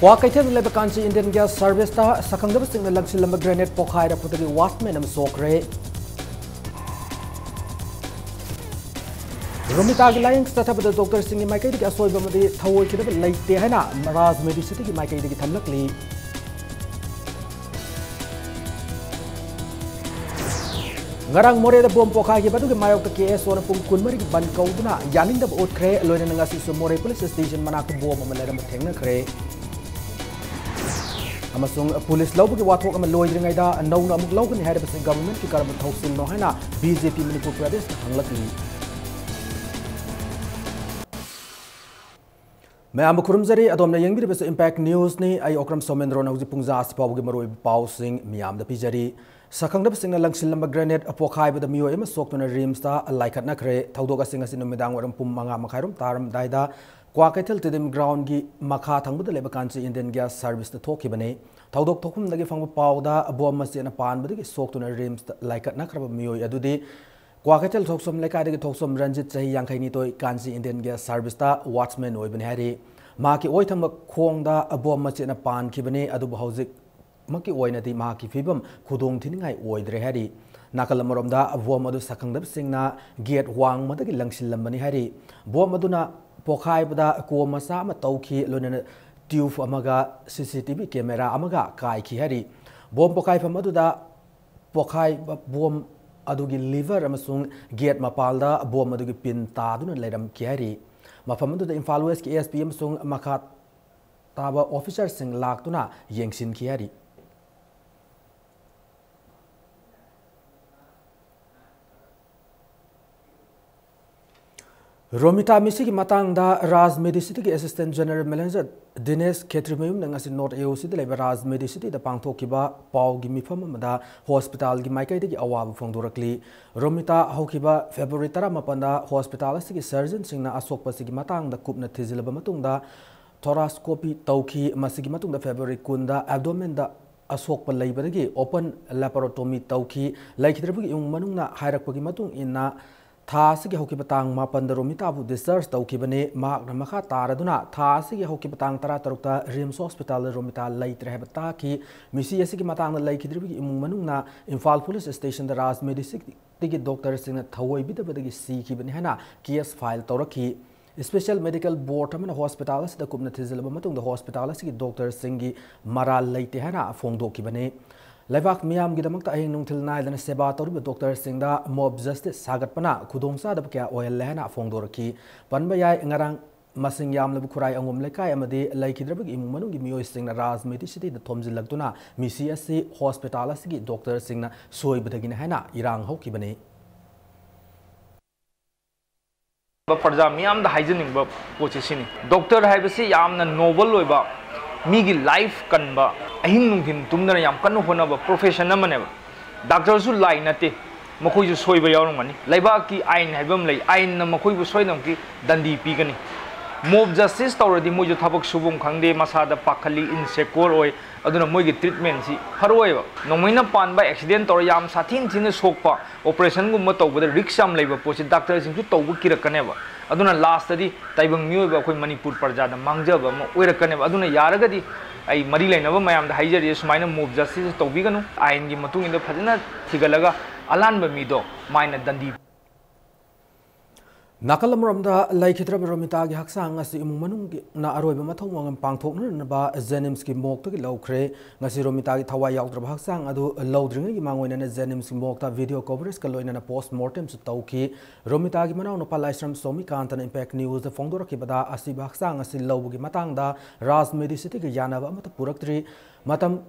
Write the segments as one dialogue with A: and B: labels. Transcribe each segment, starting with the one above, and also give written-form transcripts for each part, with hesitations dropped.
A: Kwa kaithel leba kanchi Indian gas service ta sakangdab sing na langsil lamba grenade pokhai ra putagi watchman am sokre Romita gi lying stata bada doctor sing mai kai gi asoi bamadi thawoi ki da laite haina Maraz medicity gi mai kai gi thamlakli Ngarang more da bom pokhai gi badu gi mayok ta KS ona pung kunmari gi ban kauduna yaning da ot khre loina nga si more police station manak bom am ledam thengna khre Amasung police law ki wathok am loi ringai da nauna amuk law ni haida basi government ki karam thausin no haina BJP Manipur Pradesh hanglakli मैं आम खुरमजरी अदोमना यंगबिरबस impact news ने आई ओक्रम सोमेंद्रो नौजी पुंजा सिपावगी मरोय पाव Singh मियामदा पिजरी सखंगदब Singh लंगसिलम grenade अपोखाइबद मियो M सोक्तुना रिम्सता लाइखटना खरे थौदोगा सिंह असि नुमिदांग वरम पुम मंगा मखाइरम तारम दाइदा क्वाकैथल तिदिम ground की मखा थंगबद लेब Kanchi Indian gas service थोखिबने थौदोक थोखुमदगी फंग पावदा बोम मसेना पानबदगी सोक्तुना RIMS लाइखटना खरब मियो अदुदी क्वाकैथल थोक्सम लेकादगी थोक्सम रंजित चही यांखैनी तोय कांची इंडियन गैस सर्विस ता वॉचमैन ओइबने हारी माकी ओइथम खोंगदा बोम मसेना पानखिबने अदुब हौजिक मकी ओइनदी माकी फिबम खुदोंग थिनिंगाय ओइद्रे हारी नाकल मरोमदा बोम अदु सखंगदब सिंगना गेट वांग मदगी लंगसिलंबनी हारी बोम अदुना पोखाइबदा को मसा म तौखि लोनन ट्यूब अमगा सीसीटीवी कैमरा अमगा काइखि हारी बोम पोखाइफम अदुदा पोखाइ बोम अदुगी लिवर अमसुंग गेट मपालदा बोम अदुगी पिन तादुना लेरम किहारी मफम अदुदा इम्फाल वेस्ट की एसपी अमसुंग मखा ताबा ऑफिसर सिंग लाक्तुना येंगसिन किहारी रोमिता मिसी की मतंगदा राज मेडिसिटी की assistant general manager Dinesh Khetrimayum नंगासी north AOC lab Raj Medicity द पांगथोकिबा पाव की मिफम अमदा हॉस्पिटल की माइकैदगी अवाब फोंदोरकली रोमिता हौकिबा फेब्रुअरी 19 दा हॉस्पिटल असगी सर्जन सिंगना असोकपसिगी मतंगदा कुपना थिजिलबा मतुंगदा थोरास्कोपी तौखी मसिगी मतुंगदा फेब्रुअरी 10 दा एब्डोमेन दा असोकप लेबदगी ओपन लैपारोटोमी तौखी लैखिद्रबगी इउंग मनुंगना हायरकपगी मतुंग इन्ना था से होकिब तांग मापन रोमिताबु डिस्चार्ज तौखिबने माक मखा तारदुना था से होकिब तांग 13 रिम्स हॉस्पिटल रोमिता लैत्रे हैब ताकि मिसी असि की मतांग लैखिद्रिबि इमुंग मनुंगना इम्फाल पुलिस स्टेशन द राज मेडिसिटी डॉक्टर सिंह थवोइबिदबदगी सीखिबने हैना केस फाइल तौरखी स्पेशल मेडिकल बोर्ड अमन हॉस्पिटल असिदा कुमना थिजिलब मतुंग द हॉस्पिटल असि डॉक्टर सिंह की मराल लैते हैना फोंदोकिबने लेबाक मियाम गिदमक ता अहिंग नुंथिल नायदना सेवा तौरिब डॉक्टर सिंह मोब जस्टिस सागतपना खुदोंसादब क्या ओयल लेहना फोंदोरकी पनबा याय ngarang masing yamlab खुराई अंगुम लेकाय अमदे लैखिद्रबग इमुंग मनुंगी मियोय सिंह राज मेडिसिटी द थोमजिलक्तुना मिसी असि हॉस्पिटल असि डॉक्टर सिंह सोइबदगिन हैना इरांग हौकिबने
B: प्रजा मियाम द हाइजेनिंग पोचिसिनी डॉक्टर हाइबसी यामना नोबल होइबा मीगी लाइफ कन्बा अहिंग नुंथिन तुमना याम कन्नु होनबा प्रोफेशन अमनेबा डॉक्टर सु लाई नते मखोइजु सोइबा यावरंगनी लैबा की आइन हाइबम लै आइन न मखोइबु सोइनम की दंडी पीगनी मोब जस्टिस तौरदी मोइजु थबक सुबुम खंगदे मसादा पाखली इनसेक्योर ओय अदुना मोइगी ट्रीटमेंट सी फरोयबा नोमैना पानबा एक्सीडेंट तौर याम साथिन थिन सोकपा ऑपरेशन गुम तौबदा रिक्स याम लैबा पोछि डॉक्टर सिंगसु तौबु किरकनेबा अदुना लास्ट दी ताइबंग मियोबा अखोय मणिपुर प्रजादा मांगजबा म ओइरकनेबा अदुना यारगदी आई मरी लेनबा मयाम दा हाइजरी सुमाइना मूव जस्टिस तौबिगनु आइन की मतुंग इंद फजना थिगलगा अलानबा मिदो माइना दंडी
A: नाकल अमरमदा लैखिद्रब रोमिता की हक्सांग असि इमुंग मनुंग ना अरोइबा मथौ वंगम पांगथोकनबा जेनिम्स की मोक्तगी लौख्रे ngasi रोमिता की थवा याउद्रब हक्सांग अदु लौद्रिंग की मांगोइना जेनिम्स की मोक्ता वीडियो कवरेज का लोइना पोस्टमार्टम सु तौखी रोमिता की मनाउ नोपा लाइश्रम सोमिकांतन इम्पैक्ट न्यूज द फोंदोरखिबदा असि हक्सांग असि लौबगी मतंगदा राज मेडिसिटी की यानबा अमत पुरक्त्रि मतम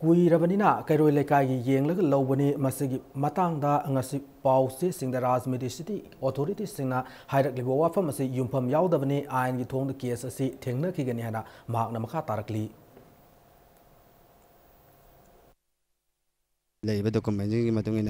A: कुइरबनिना कैरोय लेकाई येंगलग लौबनी मसिगी मतंगदा ngasi पाउसे सिंग द राज मेडिसिटी अथॉरिटी सिंगना हाइरकलिबो वाफम असि युमफम याउदबनी आइन की थोंग द केस असि थेंगनखिगनि हना माकना मखा तारकली
C: लेब डॉक्यूमेंट की मतुंग इन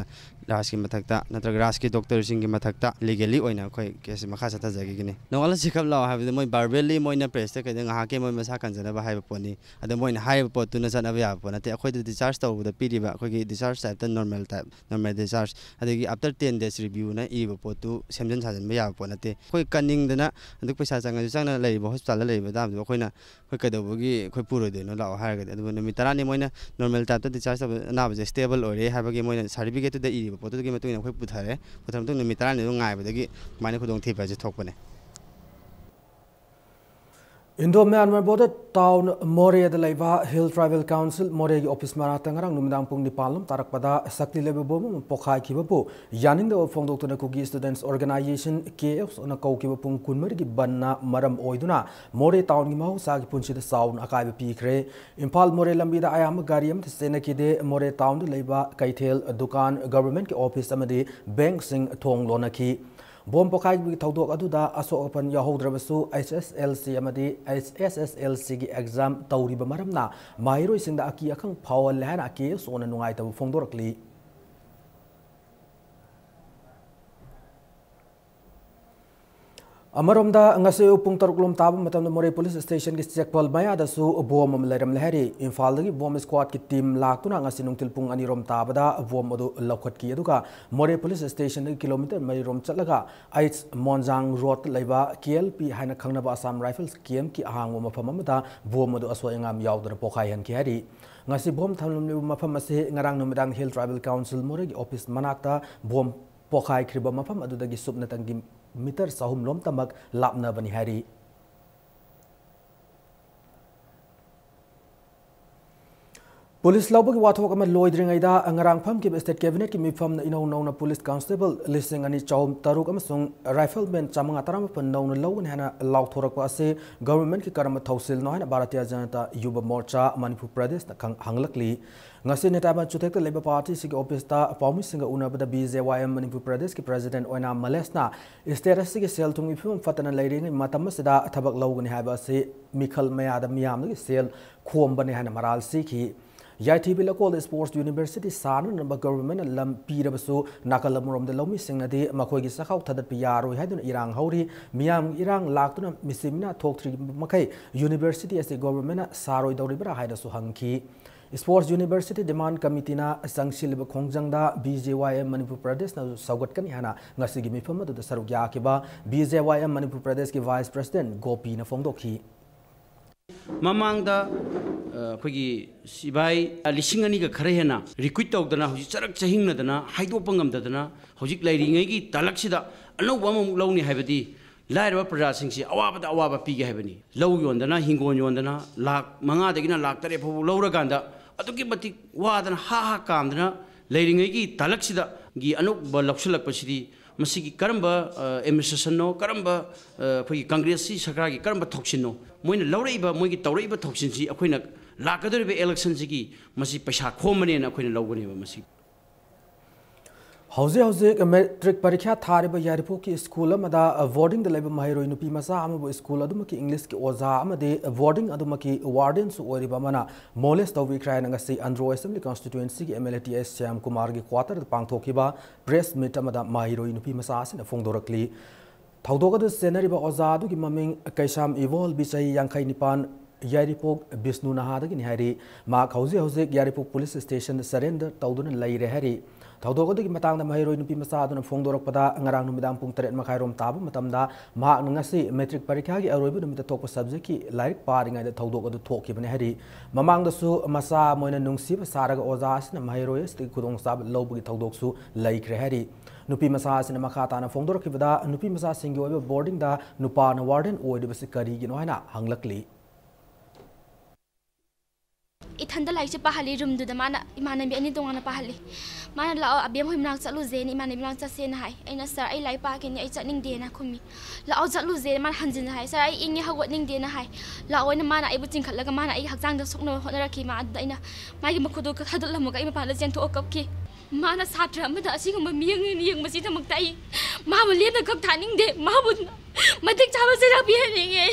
C: राज की मथक्ता नत्रग राज की डॉक्टर सिंह की मथक्ता लीगली ओइना खोय केस मखा सता जगी नोंगल सिखब लाव हाबदे मोय बारबेली मोयना प्रेस के हा के मोय मसा कंजनबा हाइब पोनी अद मोयना हाइब पोतुना जनबा या पोनते अखोय डिस्चार्ज तौबदा पीरिबा अखोय की डिस्चार्ज टाइप नॉर्मल डिस्चार्ज अदगी आफ्टर 10 days रिव्यू ना इब पोतु सेमजन साजन या पोनते खोय कनिंग दना अदु पैसा चंग चंगना लेब हॉस्पिटल लेब दाम खोयना खोय कदबगी खोय पुरोदेनो लाव हारगदे अदु नमी तरानी Moyna normal type discharge अनाबजे stable ओरे हाबगी मोयना सर्टिफिकेट द इब पोतु की मतुना खोय पुथारे पुथम तो नमी तरानी गायबदगी माने खुदोंग थेपाजे थोकपने
A: Indo Myanmar border town More the Laiva Hill Tribal Council More office Maratangarang Numdang Pung Nipalum Tarakpada Sakti Lebobum Pokai Kibapu Yaning the Fong to Kugi Students Organization KFs on a Kokibapung Kunmeri Banna Maram Oiduna More town Gimau Sagi Punchi the Sound Akai Pikre Impal More Lambida Ayam Gariam Senakide More town Laiva Kaitel Dukan Government Office Amadi Bank Sing Tong Lonaki Bom Pokai Taudo Aduda Aso Open Yahodrabasu HSLC Amadi HSSLC exam Tauri Bamaramna Mairo is in the Aki Akang Power Lan Aki so on a Nuaita Fondorkli. Amaromda ngase upung taruklum tabam matam na More police station ki checkpol maya da su bom leram lehari Imphal gi bom squad ki team laktuna ngase nungtil pung anirom tabada bom adu lokhat ki aduka More police station ki kilometer mai rom chatlaga Ais Monjang road leiba KLP haina khangnaba Assam Rifles KM ki ahang mafam amada bom adu aswa engam yawdana pokai han ki hari ngase bom thamlum mafam ase ngarang numidang Hill Tribal Council More gi office manakta bom pokai kriba mafam adudagi subnatangi meter sahum lom tamak lapna bani hari Police Laubagi Wathok ama Lloydring Aida Angarang Pam ki State Cabinet ki mifam na inaw Police Constable listing ani Chawm Taruk amasung Rifleman Chamang Ataram pan naw na law hana law thorak pa ase government ki karama thausil no hana Bharatiya Janata Yuba Morcha Manipur Pradesh na hanglakli ngasi netaba chutek ta Labour Party sig office ta Paumi singa unabada BJYM Manipur Pradesh ki President Oina Malesna status sig sel tung ifum fatana leiring matam sida thabak lawgani haba ase Mikhal Mayada miyam sel khom bani hana maral sikhi Yaithi Bilakol Sports University San number government lam pirabasu nakalamurom the lomi singnadi makogi sakhaw thadat piyaro haidun irang hauri miyam irang laktuna misimina thok tri makai university as a government saroi dawribra haida su hangki Sports University Demand Committee na sangsilib khongjangda BJYM Manipur Pradesh na saugat kani hana ngasigi mifam adu sarugya kiba BJYM Manipur Pradesh ki Vice President Gopi na fongdokhi
D: Mamangda Pagi Sibai Lishingani Karehana, recruit out the Charak Chahing Nadana, Hydopangam Dadana, Hojik Lady Talaxida, and no one lonely habity, Lyra Prasing, Awaba Piga Heaveny, Low Yondana, Hingo Yondana, Lak Manga Degina Lak Tarepo Loraganda, Atokibati Wad and Haha Kamdana, Lady Talaxida, Gi Anuk Balapsulak Pasidi. Masigi karamba administration karamba phoi congress si sakragi karamba thoksin no moina lawreiba moigi tawreiba thoksin si akoina lakadoriba election sigi masi paisa khomane na akoina lawgani ba masi
A: Hauze metric parikha thariba yaripo ki school amada awarding the labor mahiro inupi masa amabu school adumaki English ki oza amade awarding adumaki warden su oriba mana moles tawi krai ngasi Andro Assembly constituency ki MLTS Syam Kumar gi quarter pangthokiba press meet amada mahiro inupi masa sin fongdorakli thaudoga du senariba oza du gi maming kaisam evol bisai yankai nipan Yaripok Bisnu Nahada gi hari ma hauze Yaripok police station surrender taudun lai rehari Taudogo di matang na mahiro inupi masa aduna fongdorok pada ngarang numidang pung teret makairom taba matamda ma ngasi metric parikha gi aroibu numida tokpa subject ki like paringa da taudogo du thokki bane hari mamang da su masa moina nungsi ba saraga oza asna mahiro yes ti kudong sab lobu gi taudok su like re hari nupi masa asna makhata na fongdorok ki bada nupi masa singi oiba boarding da nupa na warden oidi basi kari gi no haina hanglakli
E: Ithanda laise pahali room duda mana imanabi ani tongana pahali mana lao abem hoi mnak chalu ze ni imanabi mnak cha sen hai aina sir ai lai pa ke ni ai chaning de na khumi lao chalu ze man hanjin hai sir ai ingi hawat ning de na hai lao na mana ai bu ching khatlaga mana ai hakjang da sokno hona rakhi ma da ina magi makhudu ka thadal lamu ka ai ma pala chen tho kap ki mana satra amada asing ma miyang ni yang masi thamak tai ma bu lem na kap thaning de ma bu matik chawa se ra bi ni nge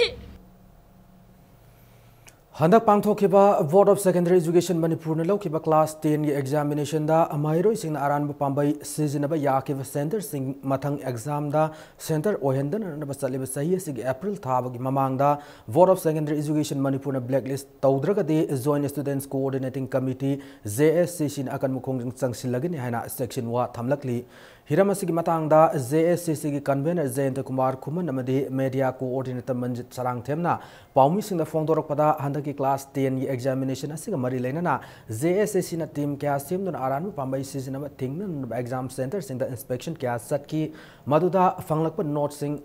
A: Handak pangthokiba Board of Secondary Education Manipur na laukiba class 10 examination da amairoi sing aran ba pambai seasonaba yakiba center sing mathang exam da center ohendan na ba saliba sahi sig April thabagi mamang da Board of Secondary Education Manipur na blacklist tawdraga de Joint Students Coordinating Committee JSCC na akan mukhong changsilagin haina section wa thamlakli Hiramasi matang da JSCC ki convener Jayanta Kumar Kuman amadi media coordinator Manjit Sarang Themna paumi sing da phongdorok pada handaki class 10 ki examination asiga mari leinana JSCC na team kya sim dun aran pambai season na thing exam center sing da inspection kya sat ki maduda fanglak pa note sing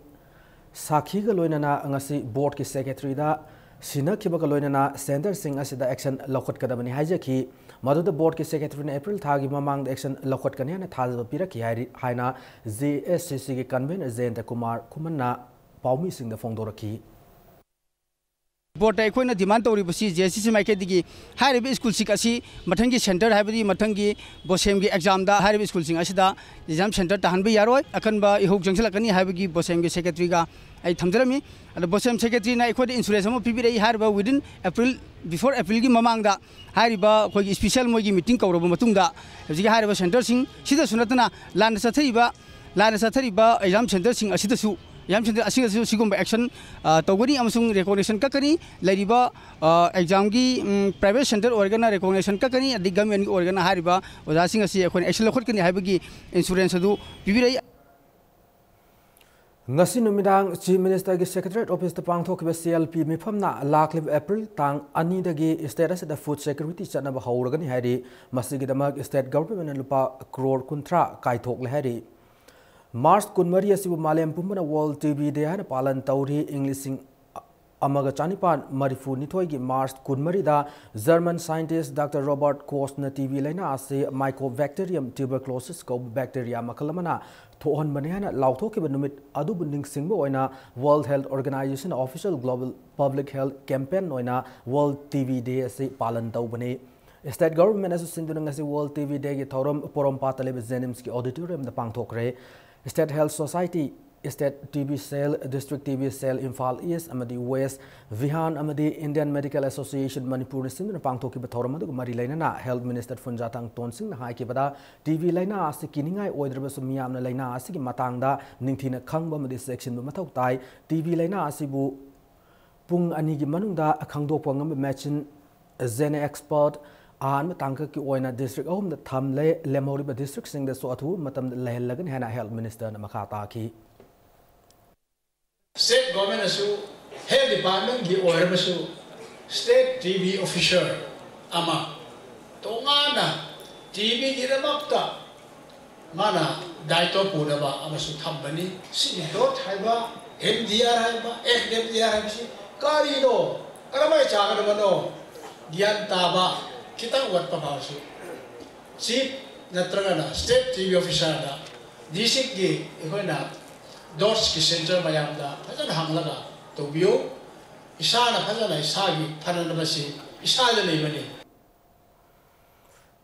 A: sakhi ga loinana ngasi board ki secretary da Sina kiba ka loinana center sing asida action lokot kadabani haijaki Maduda board ki secretary in April thagi mamang action lokot kanya na thazba piraki haina JSCC ki convener Jayanta Kumar Kumanna paumi sing da phongdoraki
F: board अखोना demand तौरीबसी JSCC माइकेदगी हाइरेब school सिक असि मथंगी centre हाइबदी मथंगी बोसेम की एग्जाम दा हाइरेब स्कूल सिंग असिदा एग्जाम सेंटर तहनबे यारोय अखनबा इहोक जंगसलकनी हाइबगी बोसेम की सेक्रेटरी का आई थमजरमी अद बोसेम सेक्रेटरी ना इखोद इंश्योरेंस अमो पिबिरई हाइरबा विदिन अप्रैल बिफोर अप्रैल की ममांगदा हाइरिबा खोगी स्पेशल मोगी मीटिंग कौरब मतुंगदा हजिगी हाइरबा सेंटर सिंग सिदा सुनतना लान सथरिबा एग्जाम सेंटर सिंग असिदसु Yam center asing sigum action togani amasung recognition kakani lariba exam gi private center organa recognition kakani adi government organa hariba oja sing asi akhon action lokhot kani haibagi insurance adu pibirai
A: ngasi numidang Chief Minister ki Secretariat Office ta pangthok be CLP mifamna laklib April tang ani dagi status da food security chana ba hauragani hari masigi damak state government lupa crore kuntra kaithok le hari March kunmari asibu Malem Pumbana World TV Day hana palan tauri Englishing amaga chanipan marifu nithoi gi March kunmari da German scientist Dr. Robert Koch na TV laina ase Mycobacterium tuberculosis ko bacteria makalamana thohon bani hana lauthoki ba numit adu bunding singbo oina World Health Organization official global public health campaign oina World TV Day ase palan taubani State government asu sindunang ase World TV Day gi thorom porom patale be Jenims ki auditorium da pangthokre State Health Society, State TV Cell, District TV Cell, Imphal East, Amadi West, Vihan, Amadi Indian Medical Association, Manipur, Sindh, Pangtoki Bathorama, Mari Laina, Health Minister Funjatang Tonsing, Haiki Bada, TV Laina, Sikininga, Oidrabasumiam, Laina, Asiki Matanga, Nintina Kangba, Madi section, Matautai, TV Laina, Asibu Pung Anigi Manunda, Kangdo Pongam, Machin, Zene Expert, An Matanga ki oina district the Thamle Lemoriba district sing the Swatu Matam Lehelagan Hana Health Minister Makata ki
G: State government asu health department ki oirabasu state TV official ama tongana TV ki rabakta mana daito punaba amasu thambani si dot haiba MDR haiba FMDR haiba si kari no karamai chaga no gyan taba kita buat pembahasu, chief natragana state TV officer da, district ki ikona dos ki center bayam da, pajan hanglaga, to bio, isa na pajan isagi panan basi, isa na lebani.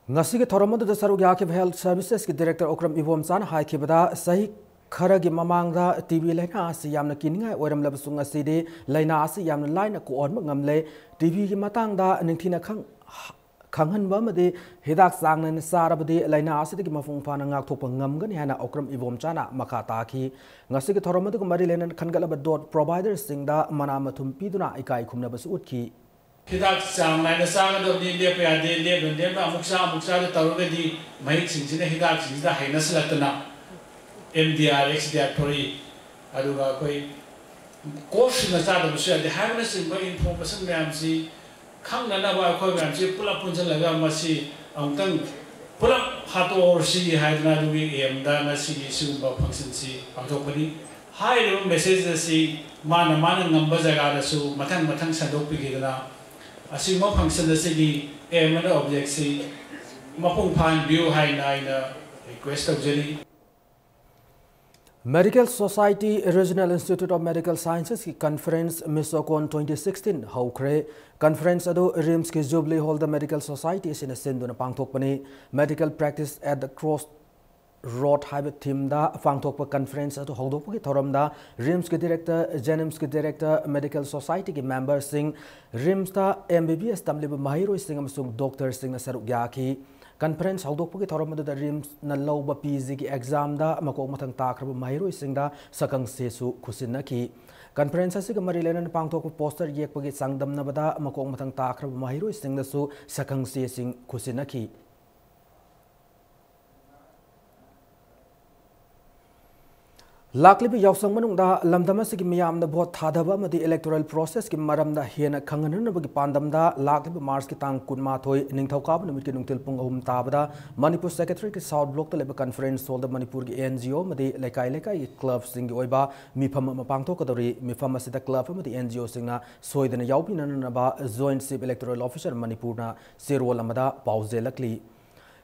A: Ngasi ke thoramadu da saru gya ke health services ki director Okram Ivom San hai ke bada sahi khara gi mamang da TV laina asi yamna kininga oram labsung asi de laina asi yamna laina ko on ngamle TV ki matang da ningthina Kanghan Bamade, Hidak Sang and Sarabade, Lina Asidi Mafung Pananga Topangam Hana Okram Ivom Chana, Makataki, Nasika Toramatu Marilan and Kangalaba dot providers sing da Manamatum Piduna Ikai Kumnabas Utki.
G: Hidak Sang, Lina Sang of the India, they live and then Muksa, Tarugadi, Mike in Hidak, the Highness Latana, MDR, XDR Tori, Aduga Koi, Kosh in the start of the share, the happiness in going for person Ramsey. Kang nana ba koi gamsi pula punjal laga masi angtang pula hato or si haidna duwi emda masi isu ba function si pangtokpani hai lo message si mana ngamba jaga rasu matang sadok pigidana asi mo function si gi emda object si mapung phan view hai na request of jeli
A: Medical Society Regional Institute of Medical Sciences ki conference Misokon 2016 haukre conference ado RIMS ki Jubilee Hall the Medical Society sin sinduna pangthokpani medical practice at the cross road high team da fangtok conference to hodok ki thoram da rims ki director jenims ki director medical society ki member sing rims da mbbs tamlib mahiro sing amsung doctor sing na saruk ya ki conference hodok ki thoram da rims na loba pg ki exam da makok mathang takrab mahiro sing da sakang sesu khusin na ki conference asig marilenan pangtok poster yek pagi sangdam na bada makok mathang takrab mahiro sing da su sakang se sing khusin na ki Laklibi yausang manungda lamdama sigi miyam da bhot thadaba madi electoral process ki maramda hiena khanganan bagi pandamda laklibi mars ki tang kunma thoi ningthokab numit ki nungtil pung ahum tabada Manipur secretary ki south block ta leba conference hall da Manipur ki NGO madi lekai club sing oiba mifam mapangtho kadori mifam asida club madi NGO singna soidana yaupinana ba joint chief electoral officer Manipur na serol amada pauze lakli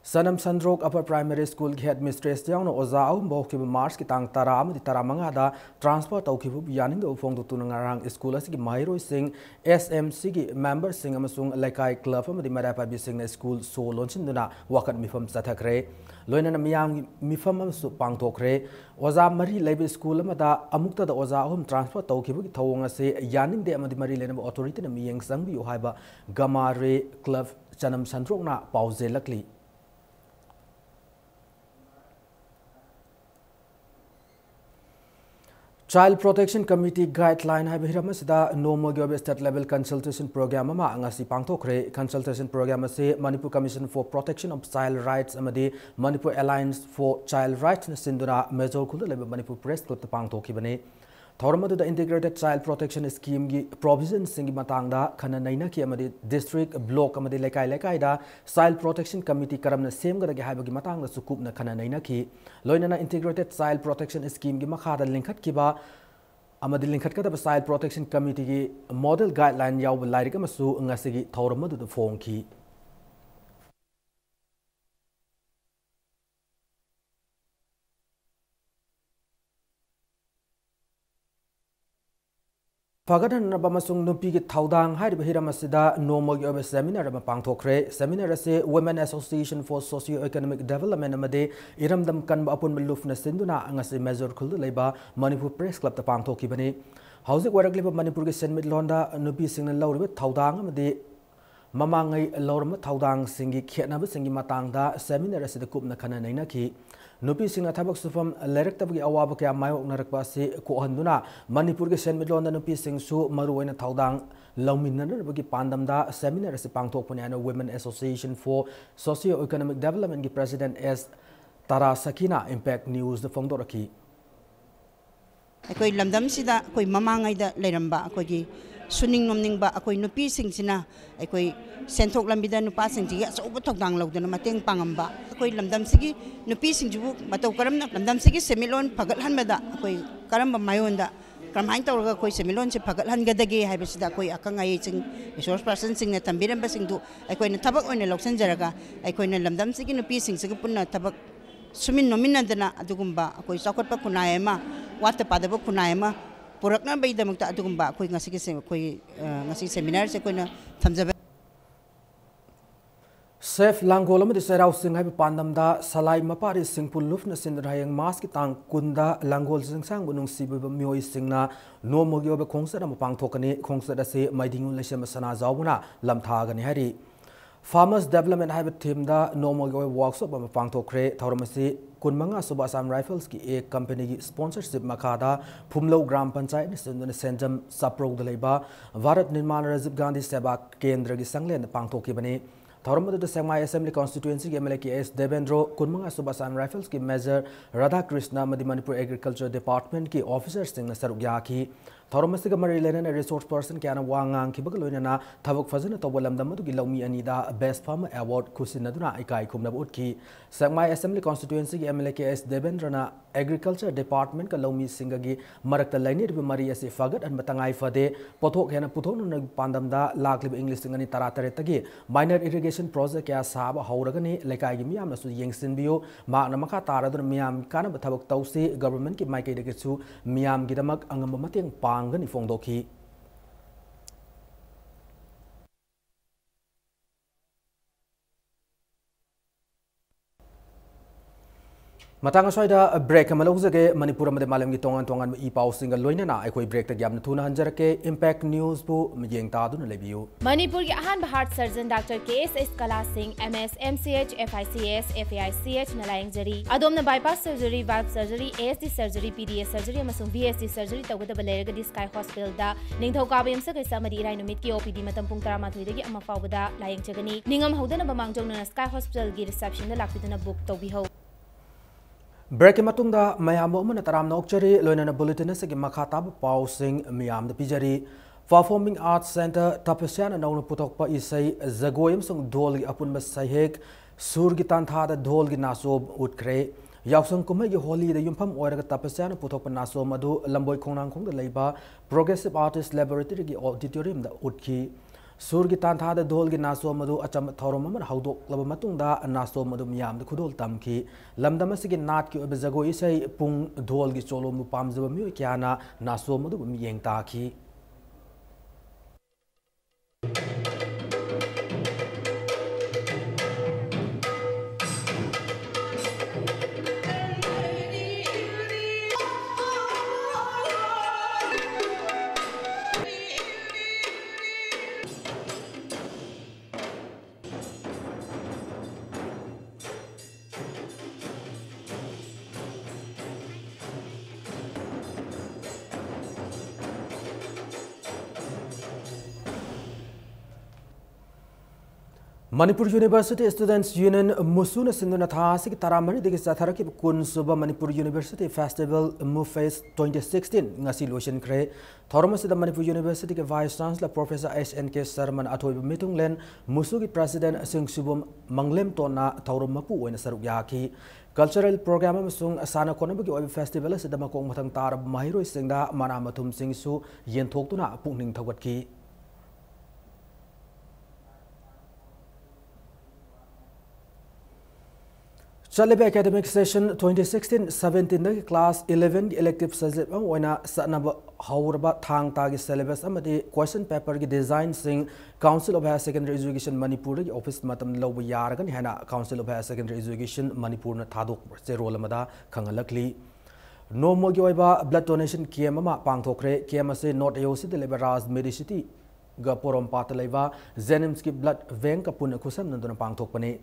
A: Sanam Sandrok Upper Primary School ki headmistress yaung no oza ahum bo ki Mars ki tang tara amadi tara manga da transfer tau ki bu yaning do phong tu ngarang school asigi mahiro sing SMC ki member sing amasung lekai club amadi marapa bi sing na school so launchin duna wakat mifam sathakre loina na miyang mifam amsu pangthokre oza mari lebe school amada amukta da oza ahum transfer tau ki bu ki thawong ase yaning de amadi mari lena authority na miyeng sang bi haiba gamare club Sanam Sandrok na pauze lakli Child Protection Committee guideline hai bhiram sida normal job state level consultation program ama angasi pangthokre consultation program ase Manipur Commission for Protection of Child Rights amadi Manipur Alliance for Child Rights na sindura major khul leba Manipur Press Club ta pangthokhi bane thormadu da integrated child protection scheme gi provision singi matangda khana naina ki amadi district block amadi lekai da child protection committee karamna sem ga gi haiba gi matangda sukup na khana naina ki loina na integrated child protection scheme gi makhada linkhat ki ba amadi linkhat ka da child protection committee gi model guideline yaw lairi ka masu ngasi gi thormadu da form ki Fagadan Bamasung Nupi Taudang Hide Hiramashida normal yoga seminar Pangtokre seminar ase Women Association for Socio-Economic Development Amade Iramdam Kanba upon Malufna Sinduna Angasi Major Kul Leba Manipur Press Club the Pangtoki Bane House Waragli Manipur Sen Londa Nupi Sing Low with Taudang Amade Mamangai Lorma Taudang Singi Kianaba Singi Matangda seminar ase the Kupna Kana Nainaki Nupi Singha Tabak Sufam Lerek Awaba Kaya Mayo Narakbasi Kohanduna Manipur ke Sen Midlonda Nupi Sing Su Maruena Taudang Lauminana Bagi Pandamda seminar as Pangtok Puniano Women Association for Socio-Economic Development ki President S. Tara Sakina Impact News the Fongdoraki.
H: Akoi lamdam sida akoi mamangai da leramba akoi gi suning nomning ba akoi nupi sing sina akoi senthok lambida nupa sing ji so bothok dang lawdana mateng pangamba akoi lamdam sigi nupi sing ju matau karamna lamdam sigi semilon phagal hanbada akoi karamba mayonda kramhain tawraga akoi semilon se phagal hangada ge haibasida akoi akangai sing resource person sing na tambiramba sing du akoi na thabak oina loksan jaraga akoi na lamdam sigi nupi sing sigi punna thabak sumin nominandana adugumba akoi sakotpa kunayama wata padaba kunayama purakna baidamukta adugumba akoi ngasi se akoi ngasi seminar se koina thamjaba
A: Sef Langolam di Serau Sing hai pandamda salai mapari singpul lufna sindrayang mas ki tang kunda Langol singsang bunung sibu mioi singna no mogyo be khongsa ma pangthokani khongsa da se maidingu lesem sana zawuna lamthagani hari Farmers Development hai team da no mogyo workshop ma pangthokre thormasi kunmanga suba Assam Rifles ki ek company ki sponsorship makada Phumlo Gram Panchayat ni senjam saprog dalaiba Bharat Nirman Rajiv Gandhi Seva Kendra ki sanglen pangthoki bane Thormadu the Semi Assembly Constituency MLA S. Devendro Kunmanga Subasan Rifles ki Major Radha Krishna Madi Manipur Agriculture Department ki officers sing na sarugya ki Thormasiga Marilena resource person Kiana Wangang ki Bagaloina Tavuk Fazana Tobalam Damadu ki Laumi Anida Best Farmer Award Kusinaduna Ikai Kumna Utki Semi Assembly Constituency MLA S. Devendrana Agriculture Department ka Laumi Singagi Marakta Laini Mari as Fagat and Matangai Fade Potok Hena Puton Pandamda Laklib English Singani Tarataregi minor irrigation project kaya saba hauragani lekai miyam na su yengsin biyo ma na maka taradun miyam kana bathabak tausi government ki mai kai de chu miyam gidamak angam mateng pangani fongdoki Matang aswaida break ama lawjage Manipur amade malamgi tongan tongan I paw singa loinana aikoi break ta gyamna thuna hanjarake impact news bu miyeng ta duna lebiu
I: Manipur ki ahan heart surgeon Dr. KS Kala Singh MS MCH FICS FAICH nalayang jari adomna bypass surgery valve surgery ASD surgery PDA surgery amasung VSD surgery tawgada balayraga di Sky Hospital da ningthau ka bayam sa kaisa madi irai numit ki OPD matam pung 13 dagi ama fawbada layang jagani ningam hodana bamangjauna Sky Hospital gi reception da lakpiduna book tawbiho
A: Break matungda mayam amana taramna okchari loinana bulletin asagi makhatab paw sing miyam da pijari Performing Arts Center Tapasyan nauna putokpa isai zagoyam sung dol gi apun masahek sur gi tantha da dol gi nasob utkre yausang kumai gi holi da yumpham oiraga Tapasyan putokpa nasom adu lamboi khongnang khong da leiba Progressive Artist Laboratory gi auditorium da utki Surgi tantha da dol gi naso madu acham thorom man haudok laba matungda naso madu miyam da khudol tamki lamdam asigi nat ki obe jago isai pung dol gi cholom nu pamjaba mi kyana naso madu miyeng ta ki Manipur University Students Union Musuna Sinduna Thasik Taramani Digi Satharaki Kun Suba Manipur University Festival Mufes 2016 Ngasi Lotion Kre Thomas the Manipur University Vice Chancellor Professor SNK Sarman Atoy Mitunglen Musugi President Sing Subum Manglem Tona Taurumapu in Saruyaki Cultural Program Sung Asana Konabaki Festival as the Makong Matang Tarab Mahiro Singda Manamatum Sing Su Yen Tokuna Puning Tawatki Chalabe Academic Session 2016-17 Class 11 elective subject oina sanaba haurba thang tagi syllabus amadi question paper gi design sing Council of Higher Secondary Education Manipur gi office matam lobu yargan hena Council of Higher Secondary Education Manipur na thadok role amada khangalakli normal gi oiba blood donation camp ama pangthokre camp ase North AOC de Liberas Medicity ga porom patalaiva Zenimski blood bank kapun khusam nanduna pangthokpane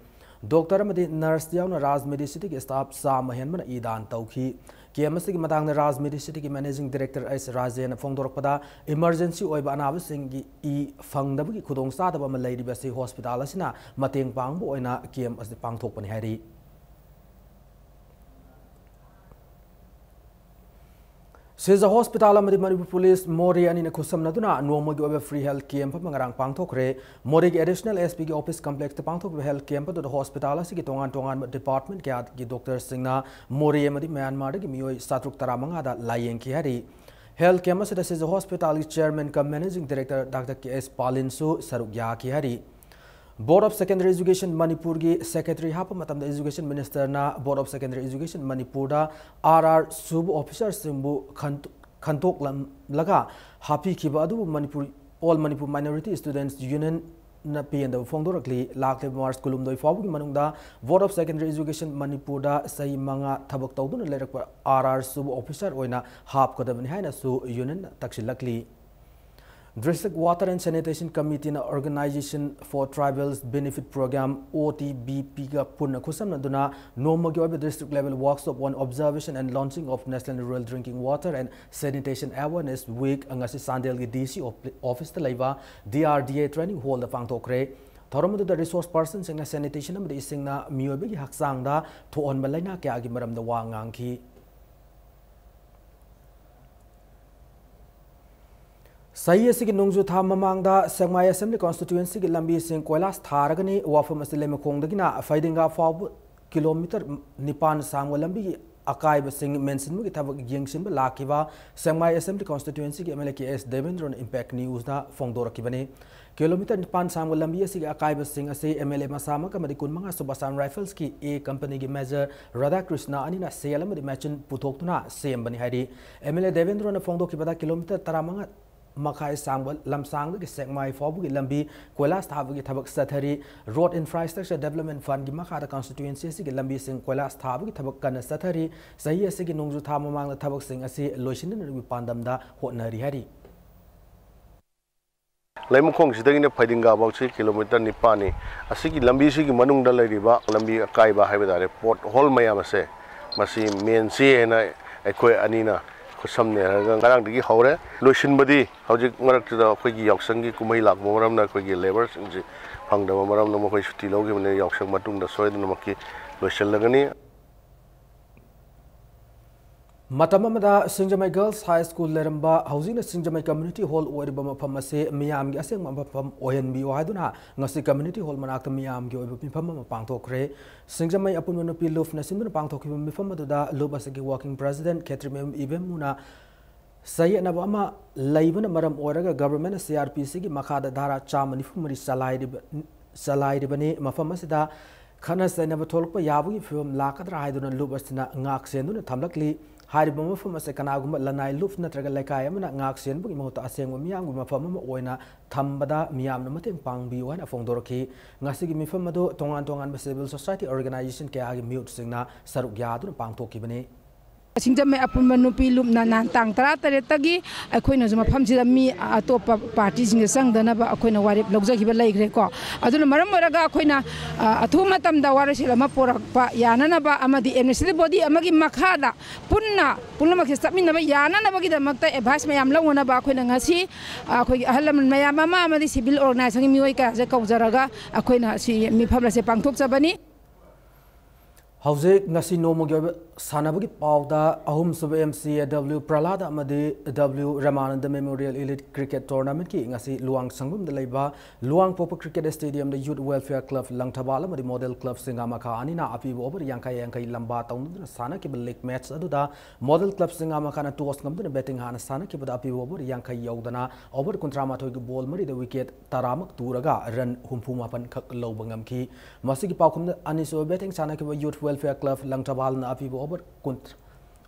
A: Doctor Amadi Nurse Yauna Raz Medicity staff Sam Henman Idan Tauki KMSC Matang Raz Medicity Managing Director S Rajan Fongdorpada Emergency Oiba Anavasing E Fangdabi Kudong Sadaba Lady Bessie Hospital Asina Mateng Pangbo Oina KM as the Pangtopan Harry Says the hospital of Manipur Police Mori and in a Kusam Naduna, no more free health camp of Mangarang Pangtokre, Mori additional SPG office complex the Pangtok health camp to the hospital as Tongan department cat Dr. Singna, Mori Amadi Myanmar, Mio Satruk Taramanga, Layan Kiari. Health campus says the hospital chairman cum managing director Dr. K.S. Palinsu Sarugya Kiari. Board of Secondary Education Manipur gi Secretary Hapa Matam Education Minister na Board of Secondary Education Manipur da RR Sub Officer Simbu Khantok Laga Happy Kiba adu Manipur All Manipur Minority Students Union na PN da Fongdorakli Lakle Mars Kulum doi Fabu gi manungda Board of Secondary Education Manipur da sai manga thabak tawdun lerak RR Sub Officer oina hap kodamani haina su union takshilakli District Water and Sanitation Committee na Organization for Tribals Benefit Program OTBP ga punna khusam naduna normal district level workshop on observation and launching of National Rural Drinking Water and Sanitation Awareness Week angasi Sandel gi DC office ta laiba DRDA training hall da pangtokre Thoramadu the resource person singna sanitation amadi singna miyobe gi haksang da thoon balaina kya gi maram da wangang ki Sayi asigi nungju tha mamangda Sengmai Assembly Constituency gi lambi sing koilas tharagani wafam asile mekongdagina faidinga faw kilometer nipan sangwa lambi gi akai ba sing mention gi thabak yengsin ba lakiwa Sengmai Assembly Constituency gi MLA KS Devendran Impact News na fongdorakibani kilometer nipan sangwa lambi asigi akai ba sing ase MLA masama kamadi kun manga Subasan Rifles ki A company gi Major Radha Krishna anina selam di machine putoktuna same bani hari MLA Devendran na fongdokibada kilometer taramanga makai sang lamsang gi sekmai fobu gi lambi koilas thabu gi thabak sathari road infrastructure development fund gi makha da constituency si gi lambi sing koilas thabu gi thabak kan sathari sahi ase gi nongju tha mamang da thabak sing asi loisin ri pandam da hotnari hari
J: Laimukong sidagina Paidinga about 6 kilometer nipani asigi lambi sigi manung da lairiba lambi akai ba haibadare port hall mayamase masi main si ena ekoi anina khosam ne ngarang digi hore loisin badi hojik marak da khoi gi yaksang gi kumai lak moram na khoi gi labor ji phangda maram na khoi shuti logi ne yaksang matung da soid na makki loisin lagani
A: Matamamada Sinjamai Girls High School leramba housing Sinjamai Community Hall oiriba mafam ase miyam gi aseng mafam ohenbi ohaiduna ngasi community hall manakta miyam gi oiba mifam ma pangthokre Sinjamai apunwa nupi luf na simduna pangthokhiba mifam aduda lub asegi working president Ketrimem Ibemuna sayi na ama laibana maram oiraga government CRPC gi makhada dhara chamani fumari salai ribani mafam asida khana sainaba tholpa yabu gi film lakadra haiduna lub asina ngak senduna thamlakli Hariba mafam ase kanagumba lanai luf natraga laikai amana ngak sen bugi mahota asengwa miyam gu mafam ama oina thambada miyam na mateng pangbi oina fongdorki ngasigi mifam ado tongan civil society organization ke agi mute singna saruk yadu pangthoki bane
K: Sinjamai apunma nupi lup na tang tara tare tagi akoina juma phamjida mi atopa party sing sangdana ba akoina warip logjagiba laigre ko aduna maram maraga akoina athuma tamda warasila ma porak pa yanana ba amadi administrative body amagi makhada punna makhistamina ba yanana ba gida makta advice mayam lawona ba akoina ngasi akoi ahalam mayam ama amadi civil organization mi oi ka je kaujaraga akoina si mi phamla se pangthok chabani
A: Hauze ngasi nomo gyobe sanabagi pawda ahum sub MCAW Pralada amadi W Ramananda Memorial Elite Cricket Tournament ki ngasi luang sangum de leiba luang popo cricket stadium the Youth Welfare Club Langthabala amadi model club singama ka anina api over yankai lamba taunu sana ki league match aduda model club singama kana toss ngam de betting hana sana ki bada api over yankai yaudana over kontrama thoi gi ball mari de wicket taramak turaga run humphuma pan khak lobangam ki masigi pawkhum aniso betting sana ki Youth Welfare Club Langthabal na api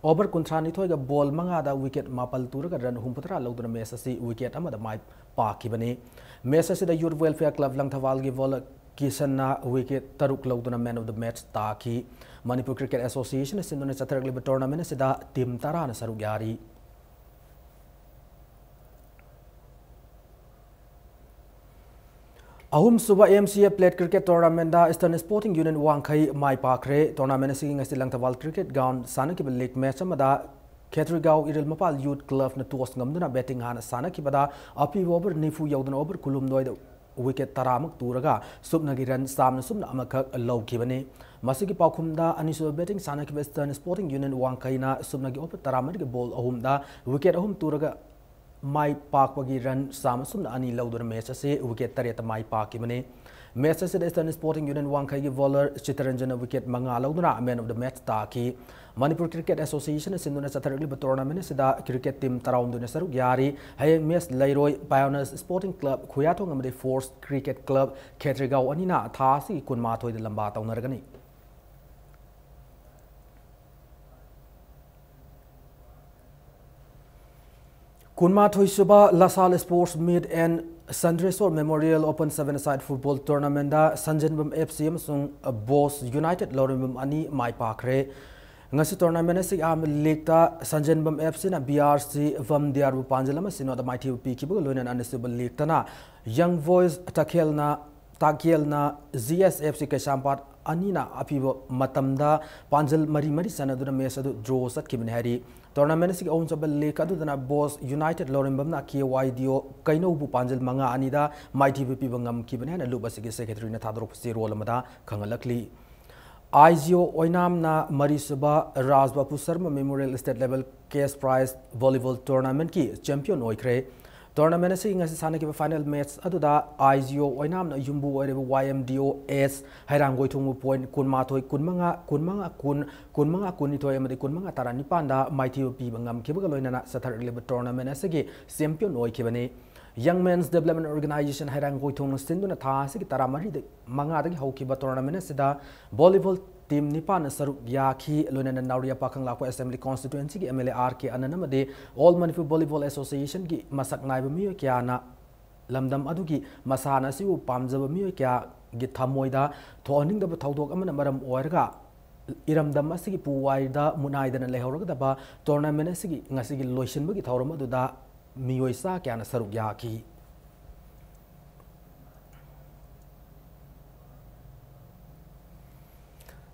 A: over kontrani thoi ga ball manga da wicket mapal turaga run humputra loduna match asi wicket amada mai pa kibani match asi da Youth Welfare Club Langthabal gi ball kisan na wicket taruk loduna man of the match ta ki Manipur Cricket Association sinduna chataragli tournament sida team tara na saruk yari Ahum suba MCA Plate Cricket Tournament da Eastern Sporting Union Wangkai mai pakre tournament singing as Langthabal Cricket Ground sana ki league match amada Khetrigau Iril Mapal Youth Club na toss ngamduna betting hana sana ki bada api over nifu yaudana over kulum noi wicket taramak turaga subna gi run samna sumna amaka low kibane masigi paukhum da aniso betting sana ki Eastern Sporting Union Wangkai na subna gi over taramak gi ball ahum da wicket ahum turaga mai park pagi run sama sumna ani laudura match ase wicket tareta mai park imane match ase Eastern Sporting Union Wangkai gi bowler Chitaranjana wicket manga laudura man of the match ta ki Manipur Cricket Association sinduna chatharagli tournament sida cricket team taraunduna saru yari hayeng match lairoi Pioneers Sporting Club Khuyathong amade Force Cricket Club Khetrigau anina thasi kunma thoi de lamba taunaragani Kunma Thoisuba Lasal Sports Meet and Sandresor Memorial Open 7-a-side football tournament da Sanjanbam FC amsung Boss United Lorimum ani mai pakre ngasi tournament asi am league ta Sanjanbam FC na BRC Vam Diarbu Panjalama sino da mighty P kibu loinan unisable league ta na Young Boys Takiel na ZSFC ke Champat anina apibo matamda Panjal mari sanaduna mesadu draw sat kibne hari tournament si own sabal league aduna Boss United Lorimbam na KYDO kaino bu Panjal manga anida mighty VP bangam kibne na lubasigi secretary na thadrop si role amada khangalakli IGO oinam na Marisuba Rajbapu Sarma Memorial State Level Case Prize Volleyball Tournament ki champion oikre tournament si ngasi sana ki final match aduda IGO oinam na yumbu oireba YMDO S hairangoi thungu point kunma thoi kunmanga kuni thoi amade kunmanga tarani panda mighty pi bangam kibaga loina na sathar leba tournament asigi champion oikibani Young Men's Development Organization hairang goithong sinduna tha asigi taramari de mangadagi haukiba tournament sida volleyball team nipan saruk yakhi lunana nauria pakhang lakwa assembly constituency ki MLA RK ananamade All Manipur Volleyball Association ki masak naiba miyo kya na lamdam adugi masana siu pamjaba miyo kya gi thamoida thoning da thaudok amana maram oirga iramdam asigi puwaida munaidana lehorga da tournament asigi ngasigi loisin bagi thauram aduda miyoisa kya na saruk yakhi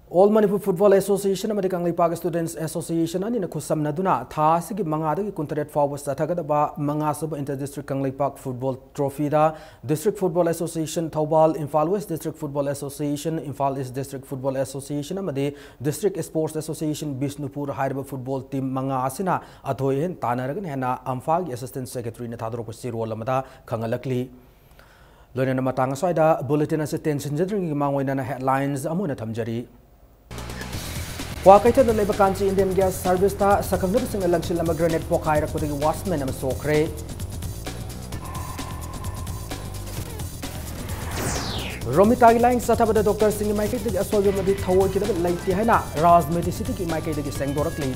A: All Manipur Football Association amadi Kangli Park Students Association ani na khusam naduna tha sigi mangadagi kuntaret forward sathagada mangasab inter-district Kangli Park Football Trophy da District Football Association Thobal Imphal West District Football Association Imphal East District Football Association amadi District Sports Association Bishnupur Hairba Football Team manga asina athoyen tanaragan hena Amphal Assistant Secretary na thadro ko lamada khangalakli loina na matanga soida bulletin as tension jadring mangoina na headlines amuna thamjari Wakaita na labor country Indian Gas Service ta sakangna singa langsil ama grenade pokai rakudagi wasman ama sokre Romita gi laing satabada Dr. Singh Maikai dagi asolyo madi thawoi kidaba laiti haina Raj Medicity ki Maikai dagi sengdorakli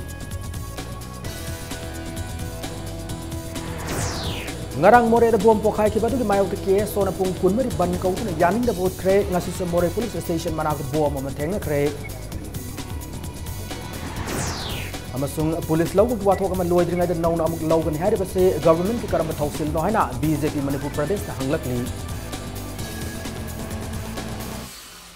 A: Ngarang more da bom pokai ki badu gi mayok ke sona pung kunmari ban kau na yaning da bot kre ngasi se more police station manak bom moment thengna kre amasung police law ko wathok ama loi dringa da nauna amuk law gan hari base government ki karama thausil no haina BJP Manipur Pradesh na hanglakli